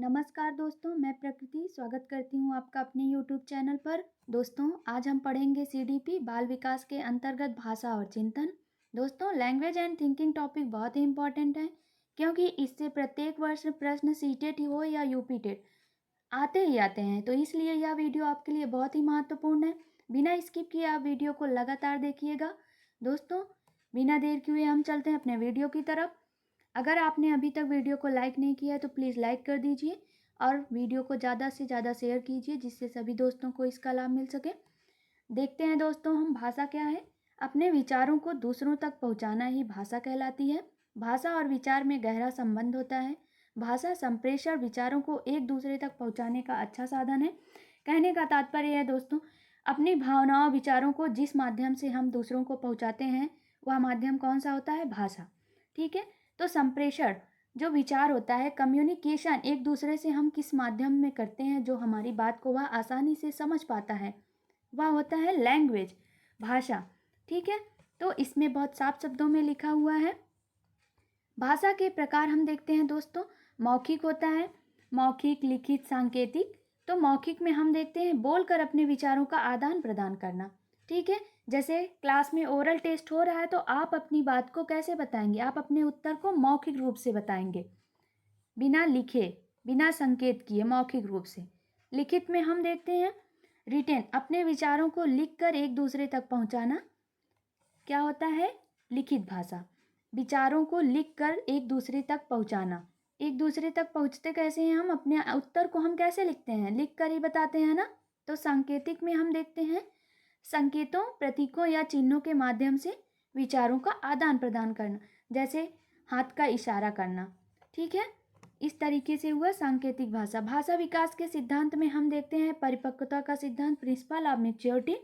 नमस्कार दोस्तों, मैं प्रकृति स्वागत करती हूँ आपका अपने यूट्यूब चैनल पर। दोस्तों, आज हम पढ़ेंगे सीडीपी बाल विकास के अंतर्गत भाषा और चिंतन। दोस्तों, लैंग्वेज एंड थिंकिंग टॉपिक बहुत ही इंपॉर्टेंट है, क्योंकि इससे प्रत्येक वर्ष प्रश्न सीटेट हो या यूपी टेट आते ही आते हैं। तो इसलिए यह वीडियो आपके लिए बहुत ही महत्वपूर्ण है। बिना स्किप किए आप वीडियो को लगातार देखिएगा। दोस्तों, बिना देर किए हम चलते हैं अपने वीडियो की तरफ। अगर आपने अभी तक वीडियो को लाइक नहीं किया है तो प्लीज़ लाइक कर दीजिए और वीडियो को ज़्यादा से ज़्यादा शेयर कीजिए, जिससे सभी दोस्तों को इसका लाभ मिल सके। देखते हैं दोस्तों, हम भाषा क्या है। अपने विचारों को दूसरों तक पहुंचाना ही भाषा कहलाती है। भाषा और विचार में गहरा संबंध होता है। भाषा संप्रेषण विचारों को एक दूसरे तक पहुंचाने का अच्छा साधन है। कहने का तात्पर्य है दोस्तों, अपनी भावनाओं विचारों को जिस माध्यम से हम दूसरों को पहुंचाते हैं वह माध्यम कौन सा होता है? भाषा। ठीक है, तो संप्रेषण जो विचार होता है, कम्युनिकेशन एक दूसरे से हम किस माध्यम में करते हैं जो हमारी बात को वह आसानी से समझ पाता है, वह होता है लैंग्वेज, भाषा। ठीक है, तो इसमें बहुत साफ शब्दों में लिखा हुआ है। भाषा के प्रकार हम देखते हैं दोस्तों, मौखिक होता है, मौखिक, लिखित, सांकेतिक। तो मौखिक में हम देखते हैं बोलकर अपने विचारों का आदान प्रदान करना। ठीक है, जैसे क्लास में ओरल टेस्ट हो रहा है तो आप अपनी बात को कैसे बताएंगे? आप अपने उत्तर को मौखिक रूप से बताएंगे, बिना लिखे, बिना संकेत किए, मौखिक रूप से। लिखित में हम देखते हैं रिटेन, अपने विचारों को लिखकर एक दूसरे तक पहुंचाना, क्या होता है? लिखित भाषा। विचारों को लिखकर एक दूसरे तक पहुंचाना। एक दूसरे तक पहुंचते कैसे हैं? हम अपने उत्तर को हम कैसे लिखते हैं? लिख कर ही बताते हैं ना। तो सांकेतिक में हम देखते हैं संकेतों, प्रतीकों या चिन्हों के माध्यम से विचारों का आदान प्रदान करना, जैसे हाथ का इशारा करना। ठीक है, इस तरीके से हुआ सांकेतिक भाषा। भाषा विकास के सिद्धांत में हम देखते हैं परिपक्वता का सिद्धांत, principle of maturity.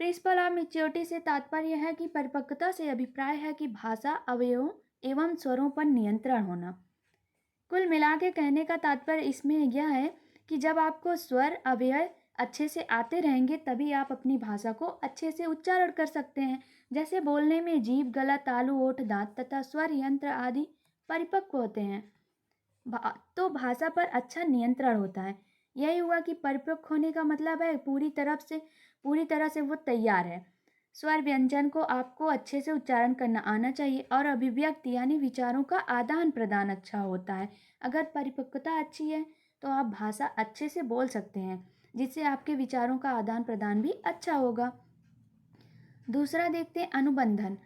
Principle of maturity से तात्पर्य है कि परिपक्वता से अभिप्राय है कि भाषा अवयवों एवं स्वरों पर नियंत्रण होना। कुल मिला के कहने का तात्पर्य इसमें यह है कि जब आपको स्वर अवयव अच्छे से आते रहेंगे तभी आप अपनी भाषा को अच्छे से उच्चारण कर सकते हैं। जैसे बोलने में जीभ, गला, तालु, ओठ, दांत तथा स्वर यंत्र आदि परिपक्व होते हैं, तो भाषा पर अच्छा नियंत्रण होता है। यही हुआ कि परिपक्व होने का मतलब है पूरी तरह से वो तैयार है। स्वर व्यंजन को आपको अच्छे से उच्चारण करना आना चाहिए और अभिव्यक्ति यानी विचारों का आदान प्रदान अच्छा होता है। अगर परिपक्वता अच्छी है तो आप भाषा अच्छे से बोल सकते हैं, जिससे आपके विचारों का आदान प्रदान भी अच्छा होगा। दूसरा देखते हैं अनुबंधन।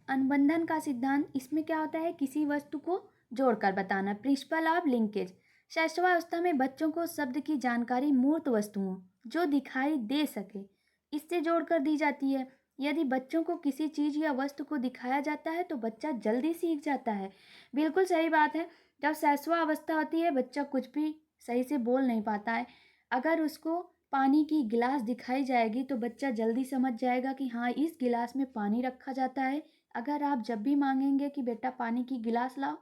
अनुबंधन का सिद्धांत, इसमें क्या होता है? किसी वस्तु को जोड़कर बताना, प्रिंसिपल ऑफ लिंकेज। शैशवावस्था में बच्चों को शब्द की जानकारी मूर्त वस्तुओं जो दिखाई दे सके इससे जोड़कर दी जाती है। यदि बच्चों को किसी चीज़ या वस्तु को दिखाया जाता है तो बच्चा जल्दी सीख जाता है। बिल्कुल सही बात है। जब शैशवावस्था होती है बच्चा कुछ भी सही से बोल नहीं पाता है। अगर उसको पानी की गिलास दिखाई जाएगी तो बच्चा जल्दी समझ जाएगा कि हाँ, इस गिलास में पानी रखा जाता है। अगर आप जब भी मांगेंगे कि बेटा पानी की गिलास लाओ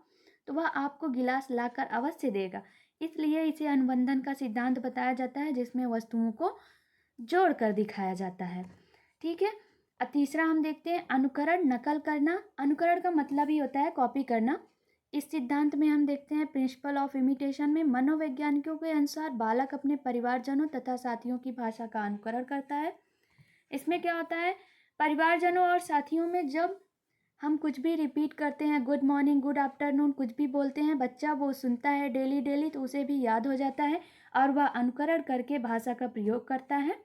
तो वह आपको गिलास लाकर अवश्य देगा। इसलिए इसे अनुबंधन का सिद्धांत बताया जाता है, जिसमें वस्तुओं को जोड़कर दिखाया जाता है। ठीक है, तीसरा हम देखते हैं अनुकरण, नकल करना। अनुकरण का मतलब ही होता है कॉपी करना। इस सिद्धांत में हम देखते हैं प्रिंसिपल ऑफ इमिटेशन में मनोवैज्ञानिकों के अनुसार बालक अपने परिवारजनों तथा साथियों की भाषा का अनुकरण करता है। इसमें क्या होता है? परिवारजनों और साथियों में जब हम कुछ भी रिपीट करते हैं, गुड मॉर्निंग, गुड आफ्टरनून, कुछ भी बोलते हैं, बच्चा वो सुनता है डेली डेली तो उसे भी याद हो जाता है और वह अनुकरण करके भाषा का प्रयोग करता है।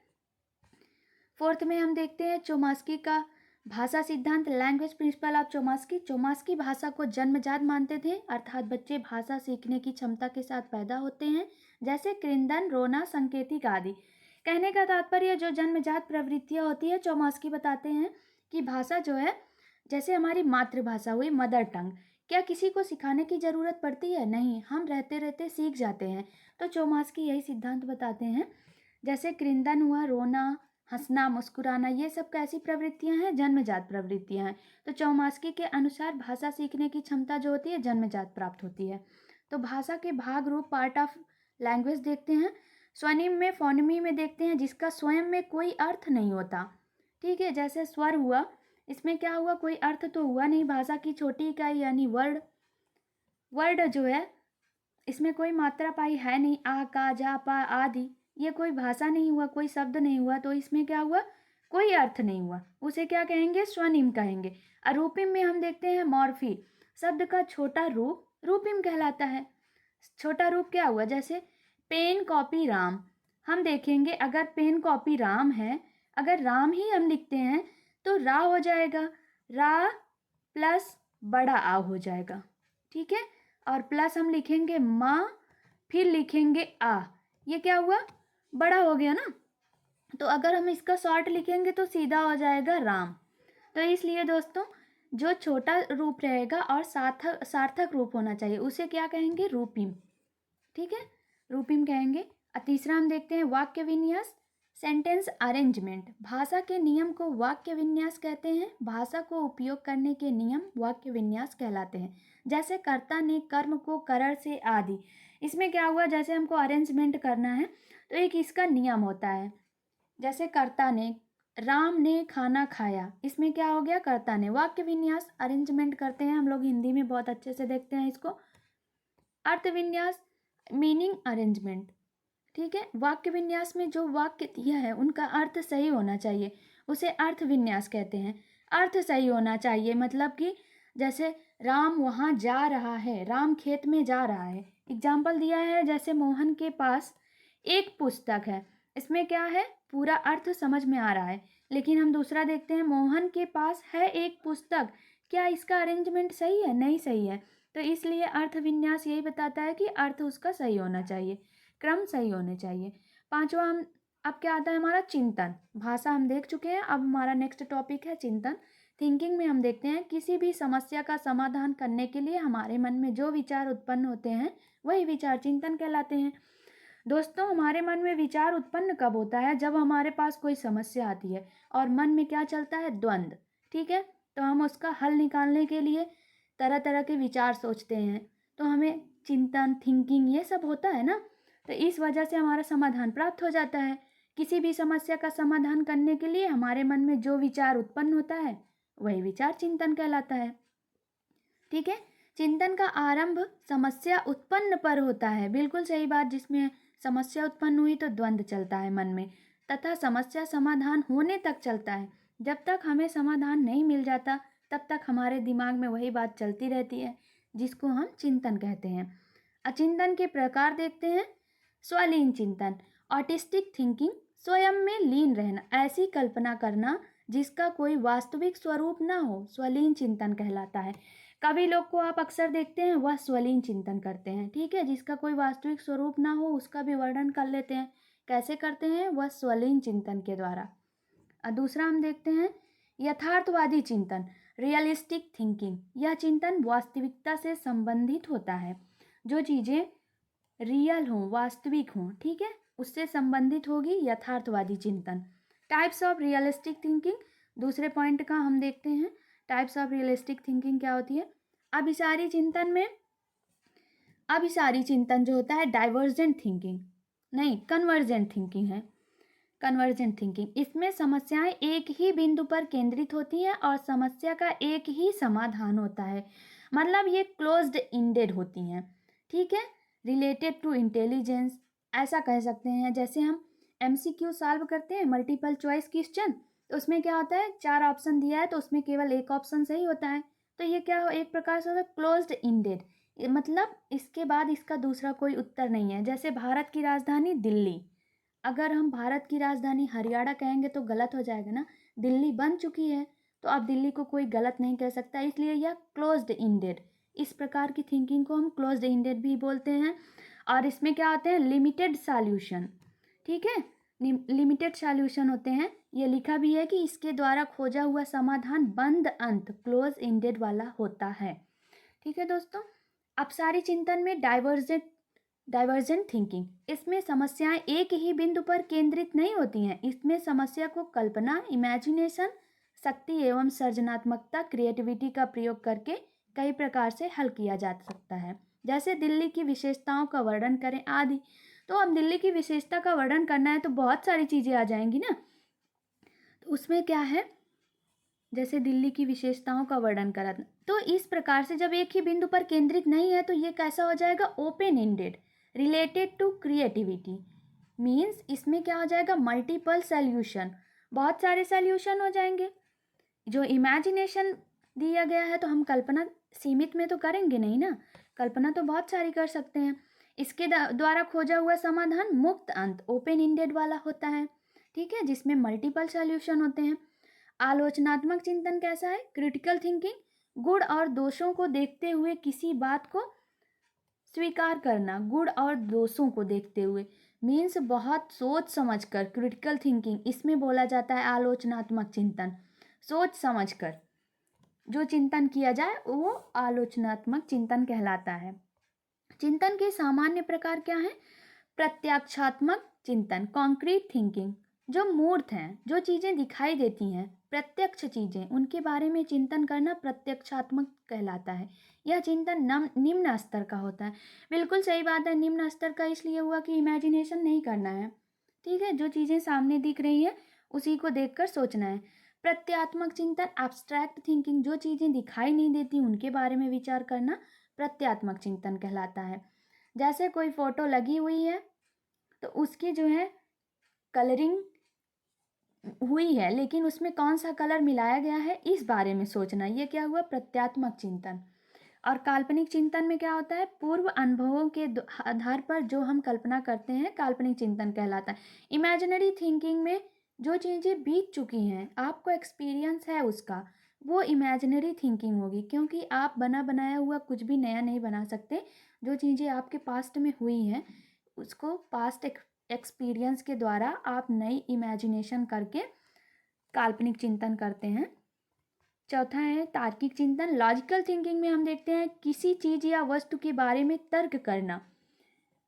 फोर्थ में हम देखते हैं चोमास्की का भाषा सिद्धांत, लैंग्वेज प्रिंसिपल ऑफ चोमास्की। चोमास्की भाषा को जन्मजात मानते थे, अर्थात बच्चे भाषा सीखने की क्षमता के साथ पैदा होते हैं, जैसे क्रंदन, रोना, संकेतिक आदि। कहने का तात्पर्य जो जन्मजात प्रवृत्तियाँ होती है, चोमास्की बताते हैं कि भाषा जो है जैसे हमारी मातृभाषा हुई, मदर टंग, क्या किसी को सिखाने की ज़रूरत पड़ती है? नहीं, हम रहते रहते सीख जाते हैं। तो चोमास्की यही सिद्धांत बताते हैं। जैसे क्रंदन हुआ, रोना, हंसना, मुस्कुराना, ये सब कैसी प्रवृत्तियां हैं? जन्मजात प्रवृत्तियां हैं। तो चौमास्की के अनुसार भाषा सीखने की क्षमता जो होती है जन्मजात प्राप्त होती है। तो भाषा के भाग रूप पार्ट ऑफ लैंग्वेज देखते हैं। स्वनिम में, फोनेमी में देखते हैं, जिसका स्वयं में कोई अर्थ नहीं होता। ठीक है, जैसे स्वर हुआ, इसमें क्या हुआ? कोई अर्थ तो हुआ नहीं। भाषा की छोटी इकाई यानी वर्ड जो है इसमें कोई मात्रा पाई है नहीं, आ का जा पा आदि, ये कोई भाषा नहीं हुआ, कोई शब्द नहीं हुआ, तो इसमें क्या हुआ, कोई अर्थ नहीं हुआ, उसे क्या कहेंगे, स्वनिम कहेंगे। अरूपिम में हम देखते हैं मॉर्फी, शब्द का छोटा रूप रूपिम कहलाता है। छोटा रूप क्या हुआ, जैसे पेन कॉपी राम, हम देखेंगे अगर पेन कॉपी राम है, अगर राम ही हम लिखते हैं तो रा हो जाएगा, रा प्लस बड़ा आ हो जाएगा, ठीक है। और प्लस हम लिखेंगे माँ, फिर लिखेंगे आ, ये क्या हुआ, बड़ा हो गया ना। तो अगर हम इसका शॉर्ट लिखेंगे तो सीधा हो जाएगा राम। तो इसलिए दोस्तों जो छोटा रूप रहेगा और सार्थक सार्थक रूप होना चाहिए उसे क्या कहेंगे, रूपिम, ठीक है, रूपिम कहेंगे। और तीसरा हम देखते हैं वाक्य विन्यास, सेंटेंस अरेंजमेंट। भाषा के नियम को वाक्य विन्यास कहते हैं। भाषा को उपयोग करने के नियम वाक्य विन्यास कहलाते हैं। जैसे कर्ता ने कर्म को करण से आदि, इसमें क्या हुआ, जैसे हमको अरेंजमेंट करना है तो एक इसका नियम होता है। जैसे कर्ता ने, राम ने खाना खाया, इसमें क्या हो गया, कर्ता ने। वाक्य विन्यास अरेंजमेंट करते हैं हम लोग, हिंदी में बहुत अच्छे से देखते हैं इसको। अर्थ विन्यास मीनिंग अरेंजमेंट, ठीक है। वाक्य विन्यास में जो वाक्य दिया है उनका अर्थ सही होना चाहिए, उसे अर्थ विन्यास कहते हैं। अर्थ सही होना चाहिए मतलब कि जैसे राम वहाँ जा रहा है, राम खेत में जा रहा है। एग्जाम्पल दिया है जैसे मोहन के पास एक पुस्तक है, इसमें क्या है, पूरा अर्थ समझ में आ रहा है। लेकिन हम दूसरा देखते हैं, मोहन के पास है एक पुस्तक, क्या इसका अरेंजमेंट सही है, नहीं सही है। तो इसलिए अर्थ विन्यास यही बताता है कि अर्थ उसका सही होना चाहिए, क्रम सही होने चाहिए। पांचवा हम, अब क्या आता है हमारा, चिंतन। भाषा हम देख चुके हैं, अब हमारा नेक्स्ट टॉपिक है चिंतन। थिंकिंग में हम देखते हैं किसी भी समस्या का समाधान करने के लिए हमारे मन में जो विचार उत्पन्न होते हैं वही विचार चिंतन कहलाते हैं। दोस्तों हमारे मन में विचार उत्पन्न कब होता है, जब हमारे पास कोई समस्या आती है और मन में क्या चलता है, द्वंद्व, ठीक है। तो हम उसका हल निकालने के लिए तरह तरह के विचार सोचते हैं, तो हमें चिंतन थिंकिंग ये सब होता है ना। तो इस वजह से हमारा समाधान प्राप्त हो जाता है। किसी भी समस्या का समाधान करने के लिए हमारे मन में जो विचार उत्पन्न होता है वही विचार चिंतन कहलाता है, ठीक है। चिंतन का आरंभ समस्या उत्पन्न पर होता है, बिल्कुल सही बात। जिसमें समस्या उत्पन्न हुई तो द्वंद्व चलता है मन में, तथा समस्या समाधान होने तक चलता है। जब तक हमें समाधान नहीं मिल जाता तब तक हमारे दिमाग में वही बात चलती रहती है, जिसको हम चिंतन कहते हैं। अचिंतन के प्रकार देखते हैं। स्वलीन चिंतन, ऑटिस्टिक थिंकिंग, स्वयं में लीन रहना, ऐसी कल्पना करना जिसका कोई वास्तविक स्वरूप ना हो, स्वलीन चिंतन कहलाता है। कभी लोग को आप अक्सर देखते हैं वह स्वलीन चिंतन करते हैं, ठीक है, जिसका कोई वास्तविक स्वरूप ना हो उसका भी वर्णन कर लेते हैं। कैसे करते हैं, वह स्वलीन चिंतन के द्वारा। और दूसरा हम देखते हैं यथार्थवादी चिंतन, रियलिस्टिक थिंकिंग। यह चिंतन वास्तविकता से संबंधित होता है, जो चीज़ें रियल हों, वास्तविक हों, ठीक है, उससे संबंधित होगी यथार्थवादी चिंतन। टाइप्स ऑफ रियलिस्टिक थिंकिंग, दूसरे पॉइंट का हम देखते हैं। टाइप्स ऑफ रियलिस्टिक थिंकिंग क्या होती है। अभिसारी चिंतन में, अभिसारी चिंतन जो होता है डाइवर्जेंट थिंकिंग, नहीं कन्वर्जेंट थिंकिंग है, कन्वर्जेंट थिंकिंग। इसमें समस्याएं एक ही बिंदु पर केंद्रित होती हैं और समस्या का एक ही समाधान होता है, मतलब ये क्लोज्ड इंडेड होती हैं, ठीक है, रिलेटेड टू इंटेलिजेंस, ऐसा कह सकते हैं। जैसे हम MCQ सॉल्व करते हैं, मल्टीपल चॉइस क्वेश्चन, तो उसमें क्या होता है, 4 ऑप्शन दिया है तो उसमें केवल एक ऑप्शन सही होता है, तो ये क्या हो, एक प्रकार से होता है क्लोज्ड इंडेड, मतलब इसके बाद इसका दूसरा कोई उत्तर नहीं है। जैसे भारत की राजधानी दिल्ली, अगर हम भारत की राजधानी हरियाणा कहेंगे तो गलत हो जाएगा ना, दिल्ली बन चुकी है तो अब दिल्ली को कोई गलत नहीं कह सकता, इसलिए यह क्लोज्ड इंडेड। इस प्रकार की थिंकिंग को हम क्लोज्ड इंडेड भी बोलते हैं। और इसमें क्या होते हैं, लिमिटेड सॉल्यूशन, ठीक है, लिमिटेड सॉल्यूशन होते हैं। ये लिखा भी है कि इसके द्वारा खोजा हुआ समाधान बंद अंत क्लोज इंडेड वाला होता है, ठीक है दोस्तों। अपसारी चिंतन में डाइवर्जेंट थिंकिंग, इसमें समस्याएं एक ही बिंदु पर केंद्रित नहीं होती हैं, इसमें समस्या को कल्पना, इमेजिनेशन शक्ति एवं सृजनात्मकता, क्रिएटिविटी का प्रयोग करके कई प्रकार से हल किया जा सकता है। जैसे दिल्ली की विशेषताओं का वर्णन करें आदि, तो अब दिल्ली की विशेषता का वर्णन करना है तो बहुत सारी चीज़ें आ जाएंगी ना, तो उसमें क्या है, जैसे दिल्ली की विशेषताओं का वर्णन तो इस प्रकार से जब एक ही बिंदु पर केंद्रित नहीं है तो ये कैसा हो जाएगा, open ended, related to creativity. Means इसमें क्या हो जाएगा, मल्टीपल सॉल्यूशन, बहुत सारे सॉल्यूशन हो जाएंगे। जो इमेजिनेशन दिया गया है तो हम कल्पना सीमित में तो करेंगे नहीं ना, कल्पना तो बहुत सारी कर सकते हैं। इसके द्वारा खोजा हुआ समाधान मुक्त अंत, ओपन एंडेड वाला होता है, ठीक है, जिसमें मल्टीपल सॉल्यूशन होते हैं। आलोचनात्मक चिंतन कैसा है, क्रिटिकल थिंकिंग, गुण और दोषों को देखते हुए किसी बात को स्वीकार करना, गुण और दोषों को देखते हुए, मीन्स बहुत सोच समझकर, क्रिटिकल थिंकिंग इसमें बोला जाता है आलोचनात्मक चिंतन। सोच समझकर जो चिंतन किया जाए वो आलोचनात्मक चिंतन कहलाता है। चिंतन के सामान्य प्रकार क्या हैं, प्रत्यक्षात्मक चिंतन, कॉन्क्रीट थिंकिंग, जो मूर्त हैं, जो चीज़ें दिखाई देती हैं, प्रत्यक्ष चीज़ें, उनके बारे में चिंतन करना प्रत्यक्षात्मक कहलाता है। यह चिंतन निम्न स्तर का होता है। बिल्कुल सही बात है, निम्न स्तर का इसलिए हुआ कि इमेजिनेशन नहीं करना है, ठीक है, जो चीज़ें सामने दिख रही हैं उसी को देखकर सोचना है। प्रत्यात्मक चिंतन, एब्स्ट्रैक्ट थिंकिंग, जो चीज़ें दिखाई नहीं देती उनके बारे में विचार करना प्रत्यात्मक चिंतन कहलाता है। जैसे कोई फोटो लगी हुई है तो उसकी जो है कलरिंग हुई है लेकिन उसमें कौन सा कलर मिलाया गया है इस बारे में सोचना, ये क्या हुआ, प्रत्यात्मक चिंतन। और काल्पनिक चिंतन में क्या होता है, पूर्व अनुभवों के आधार पर जो हम कल्पना करते हैं काल्पनिक चिंतन कहलाता है। इमेजिनरी थिंकिंग में जो चीज़ें बीत चुकी हैं, आपको एक्सपीरियंस है उसका, वो इमेजिनरी थिंकिंग होगी, क्योंकि आप बना बनाया हुआ कुछ भी नया नहीं बना सकते। जो चीज़ें आपके पास्ट में हुई हैं उसको पास्ट एक्सपीरियंस के द्वारा आप नई इमेजिनेशन करके काल्पनिक चिंतन करते हैं। चौथा है तार्किक चिंतन, लॉजिकल थिंकिंग में हम देखते हैं किसी चीज़ या वस्तु के बारे में तर्क करना।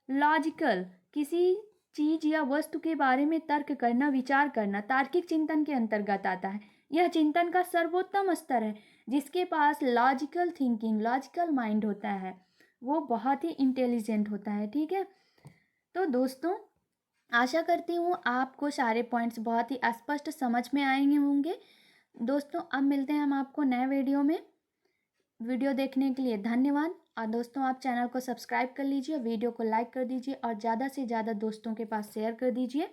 लॉजिकल, किसी चीज़ या वस्तु के बारे में तर्क करना, विचार करना, तार्किक चिंतन के अंतर्गत आता है। यह चिंतन का सर्वोत्तम स्तर है। जिसके पास लॉजिकल थिंकिंग, लॉजिकल माइंड होता है वो बहुत ही इंटेलिजेंट होता है, ठीक है। तो दोस्तों आशा करती हूँ आपको सारे पॉइंट्स बहुत ही स्पष्ट समझ में आएंगे होंगे। दोस्तों अब मिलते हैं हम आपको नए वीडियो में। वीडियो देखने के लिए धन्यवाद। और दोस्तों आप चैनल को सब्सक्राइब कर लीजिए, वीडियो को लाइक कर दीजिए और ज़्यादा से ज़्यादा दोस्तों के पास शेयर कर दीजिए।